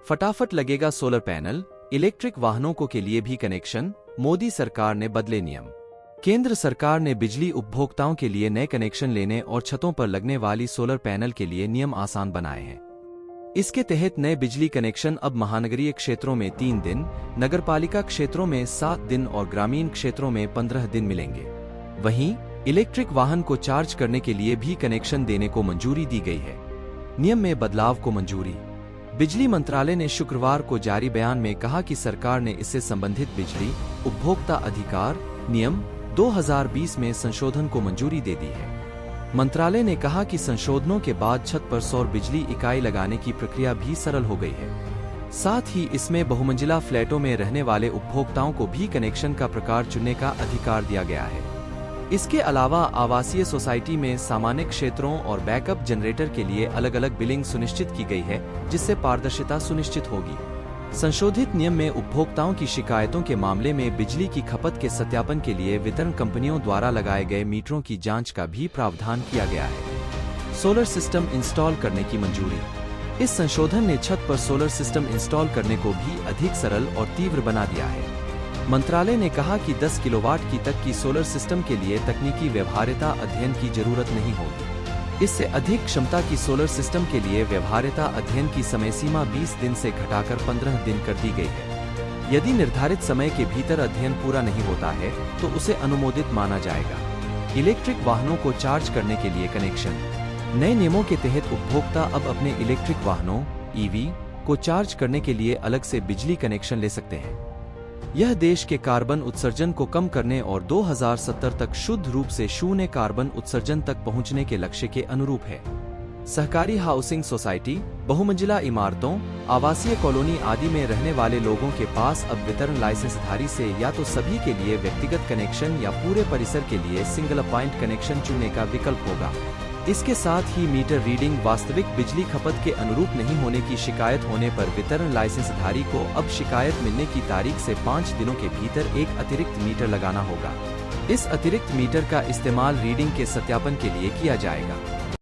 फटाफट लगेगा solar panel, electric वाहनों को के लिए भी कनेक्शन, मोदी सरकार ने बदले नियम। केंद्र सरकार ने बिजली उपभोक्ताओं के लिए नए कनेक्शन लेने और छतों पर लगने वाली सोलर पैनल के लिए नियम आसान बनाए हैं। इसके तहत नए बिजली कनेक्शन अब महानगरीय क्षेत्रों में 3 दिन, नगरपालिका क्षेत्रों में 7 दिन और ग्रामीण क्षेत्रों में 15 दिन मिलेंगे। वहीं इलेक्ट्रिक वाहन को चार्ज करने के लिए भी कनेक्शन देने को मंजूरी दी गई है। नियम में बदलाव को मंजूरी। बिजली मंत्रालय ने शुक्रवार को जारी बयान में कहा कि सरकार ने इससे संबंधित बिजली उपभोक्ता अधिकार नियम 2020 में संशोधन को मंजूरी दे दी है। मंत्रालय ने कहा कि संशोधनों के बाद छत पर सौर बिजली इकाई लगाने की प्रक्रिया भी सरल हो गई है। साथ ही इसमें बहुमंजिला फ्लैटों में रहने वाले उपभोक्ताओं को भी कनेक्शन का प्रकार चुनने का अधिकार दिया गया है। इसके अलावा आवासीय सोसाइटी में सामान्य क्षेत्रों और बैकअप जनरेटर के लिए अलग अलग बिलिंग सुनिश्चित की गई है, जिससे पारदर्शिता सुनिश्चित होगी। संशोधित नियम में उपभोक्ताओं की शिकायतों के मामले में बिजली की खपत के सत्यापन के लिए वितरण कंपनियों द्वारा लगाए गए मीटरों की जांच का भी प्रावधान किया गया है। सोलर सिस्टम इंस्टॉल करने की मंजूरी। इस संशोधन ने छत पर सोलर सिस्टम इंस्टॉल करने को भी अधिक सरल और तीव्र बना दिया है। मंत्रालय ने कहा कि 10 किलोवाट की तक की सोलर सिस्टम के लिए तकनीकी व्यवहार्यता अध्ययन की जरूरत नहीं होगी। इससे अधिक क्षमता की सोलर सिस्टम के लिए व्यवहार्यता अध्ययन की समय सीमा 20 दिन से घटाकर 15 दिन कर दी गई है। यदि निर्धारित समय के भीतर अध्ययन पूरा नहीं होता है तो उसे अनुमोदित माना जाएगा। इलेक्ट्रिक वाहनों को चार्ज करने के लिए कनेक्शन। नए नियमों के तहत उपभोक्ता अब अपने इलेक्ट्रिक वाहनों (ईवी) को चार्ज करने के लिए अलग से बिजली कनेक्शन ले सकते हैं। यह देश के कार्बन उत्सर्जन को कम करने और 2070 तक शुद्ध रूप से शून्य कार्बन उत्सर्जन तक पहुंचने के लक्ष्य के अनुरूप है। सहकारी हाउसिंग सोसाइटी, बहुमंजिला इमारतों, आवासीय कॉलोनी आदि में रहने वाले लोगों के पास अब वितरण लाइसेंसधारी से या तो सभी के लिए व्यक्तिगत कनेक्शन या पूरे परिसर के लिए सिंगल पॉइंट कनेक्शन चुनने का विकल्प होगा। इसके साथ ही मीटर रीडिंग वास्तविक बिजली खपत के अनुरूप नहीं होने की शिकायत होने पर वितरण लाइसेंसधारी को अब शिकायत मिलने की तारीख से 5 दिनों के भीतर एक अतिरिक्त मीटर लगाना होगा। इस अतिरिक्त मीटर का इस्तेमाल रीडिंग के सत्यापन के लिए किया जाएगा।